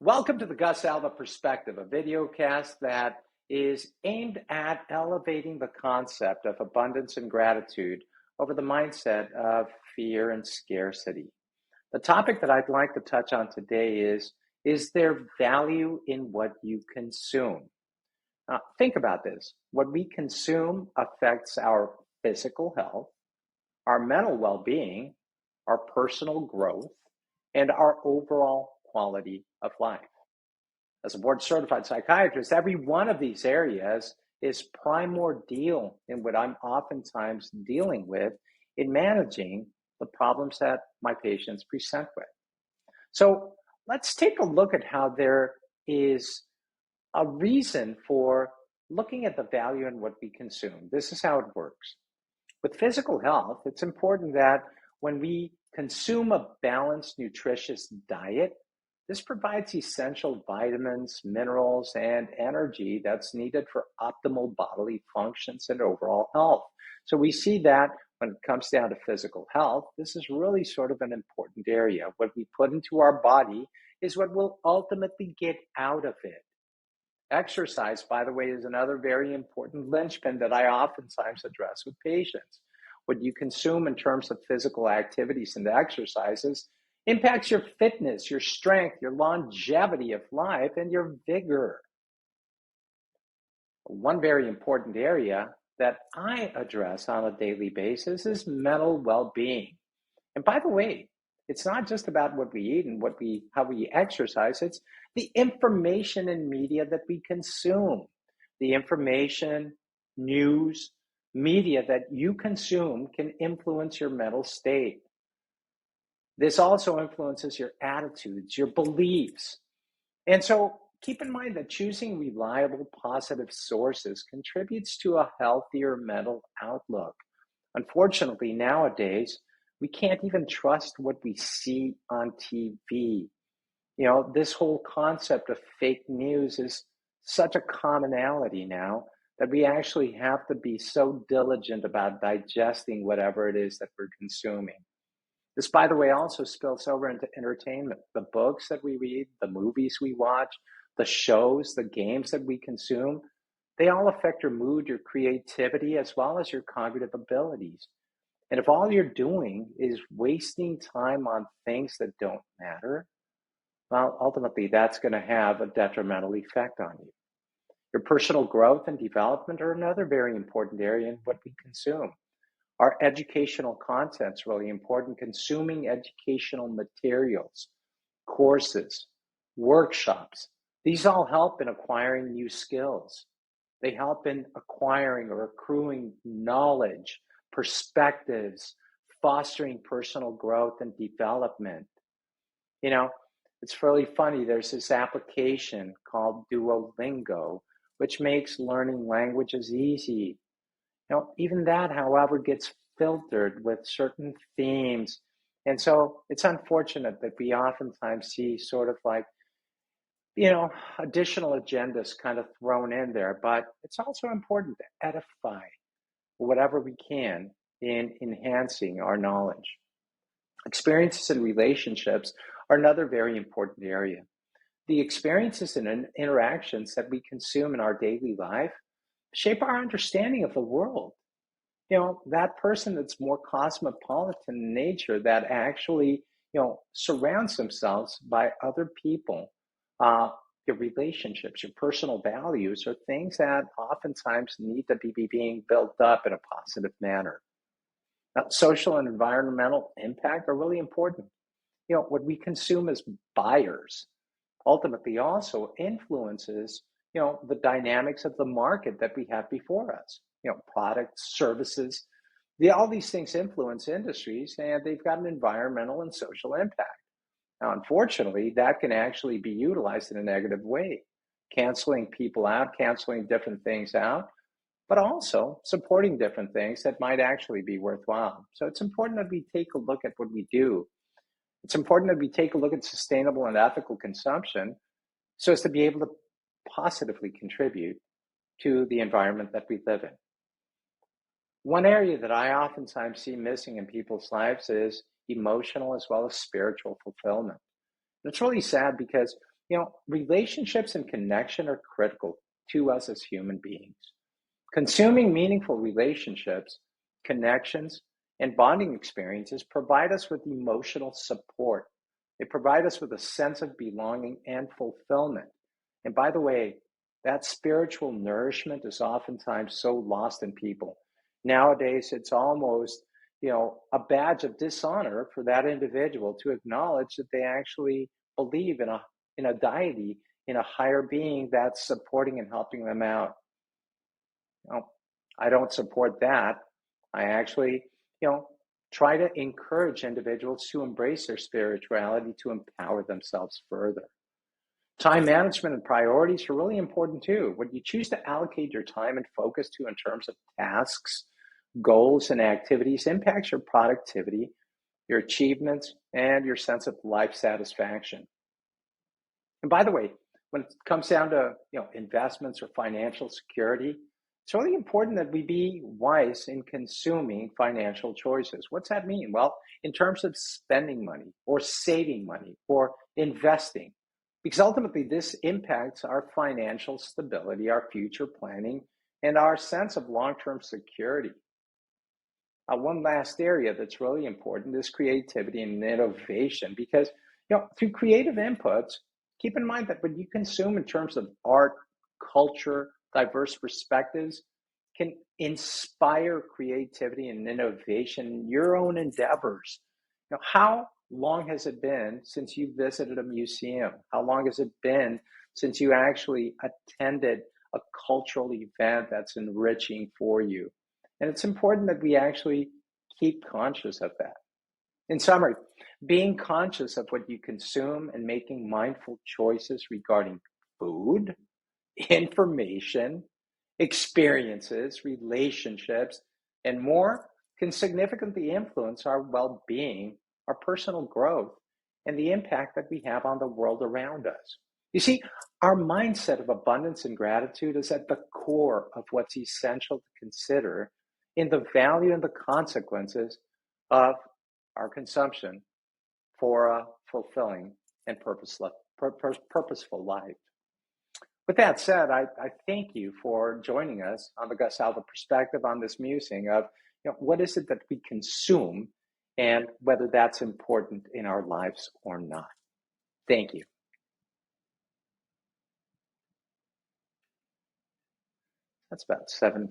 Welcome to the Gus Alva Perspective, a videocast that is aimed at elevating the concept of abundance and gratitude over the mindset of fear and scarcity. The topic that I'd like to touch on today is there value in what you consume? Think about this. What we consume affects our physical health, our mental well being, our personal growth, and our overall quality of life. As a board certified psychiatrist, every one of these areas is primordial in what I'm oftentimes dealing with in managing the problems that my patients present with. So let's take a look at how there is a reason for looking at the value in what we consume. This is how it works. With physical health, it's important that when we consume a balanced, nutritious diet, this provides essential vitamins, minerals, and energy that's needed for optimal bodily functions and overall health. So we see that when it comes down to physical health, this is really sort of an important area. What we put into our body is what we'll ultimately get out of it. Exercise, by the way, is another very important linchpin that I oftentimes address with patients. What you consume in terms of physical activities and exercises impacts your fitness, your strength, your longevity of life, and your vigor. One very important area that I address on a daily basis is mental well-being. And by the way, it's not just about what we eat and how we exercise, it's the information and media that we consume. The information, news, media that you consume can influence your mental state. This also influences your attitudes, your beliefs. And so keep in mind that choosing reliable, positive sources contributes to a healthier mental outlook. Unfortunately, nowadays, we can't even trust what we see on TV. This whole concept of fake news is such a commonality now that we actually have to be so diligent about digesting whatever it is that we're consuming. This, by the way, also spills over into entertainment. The books that we read, the movies we watch, the shows, the games that we consume, they all affect your mood, your creativity, as well as your cognitive abilities. And if all you're doing is wasting time on things that don't matter, well, ultimately that's going to have a detrimental effect on you. Your personal growth and development are another very important area in what we consume. Our educational content's really important. Consuming educational materials, courses, workshops, these all help in acquiring new skills. They help in acquiring or accruing knowledge, perspectives, fostering personal growth and development. You know, it's really funny. There's this application called Duolingo, which makes learning languages easy. Even that, however, gets filtered with certain themes. And so it's unfortunate that we oftentimes see sort of like, additional agendas kind of thrown in there, but it's also important to edify whatever we can in enhancing our knowledge. Experiences and relationships are another very important area. The experiences and interactions that we consume in our daily life shape our understanding of the world. That person that's more cosmopolitan in nature, that actually, surrounds themselves by other people, uh, your relationships, your personal values are things that oftentimes need to be being built up in a positive manner. Now, social and environmental impact are really important. What we consume as buyers ultimately also influences, the dynamics of the market that we have before us. Products, services, all these things influence industries, and they've got an environmental and social impact. Now, unfortunately, that can actually be utilized in a negative way, canceling people out, canceling different things out, but also supporting different things that might actually be worthwhile. So it's important that we take a look at what we do. It's important that we take a look at sustainable and ethical consumption so as to be able to positively contribute to the environment that we live in. One area that I oftentimes see missing in people's lives is emotional as well as spiritual fulfillment. And it's really sad because Relationships and connection are critical to us as human beings. Consuming meaningful relationships, connections, and bonding experiences provide us with emotional support. They provide us with a sense of belonging and fulfillment. And by the way, that spiritual nourishment is oftentimes so lost in people. Nowadays, it's almost, a badge of dishonor for that individual to acknowledge that they actually believe in a deity, in a higher being that's supporting and helping them out. No, I don't support that. I actually, you know, try to encourage individuals to embrace their spirituality to empower themselves further. Time management and priorities are really important too. What you choose to allocate your time and focus to in terms of tasks, goals, and activities impacts your productivity, your achievements, and your sense of life satisfaction. And by the way, when it comes down to investments or financial security, it's really important that we be wise in consuming financial choices. What's that mean? Well, in terms of spending money or saving money or investing, because ultimately this impacts our financial stability, our future planning, and our sense of long-term security. One last area that's really important is creativity and innovation because through creative inputs, keep in mind that what you consume in terms of art, culture, diverse perspectives can inspire creativity and innovation in your own endeavors. How long has it been since you visited a museum? How long has it been since you actually attended a cultural event that's enriching for you? And it's important that we actually keep conscious of that. In summary, being conscious of what you consume and making mindful choices regarding food, information, experiences, relationships, and more can significantly influence our well being, our personal growth, and the impact that we have on the world around us. You see, our mindset of abundance and gratitude is at the core of what's essential to consider in the value and the consequences of our consumption for a fulfilling and purposeful life. With that said, I thank you for joining us on the Gus Alva perspective on this musing of what is it that we consume and whether that's important in our lives or not. Thank you. That's about 7:50.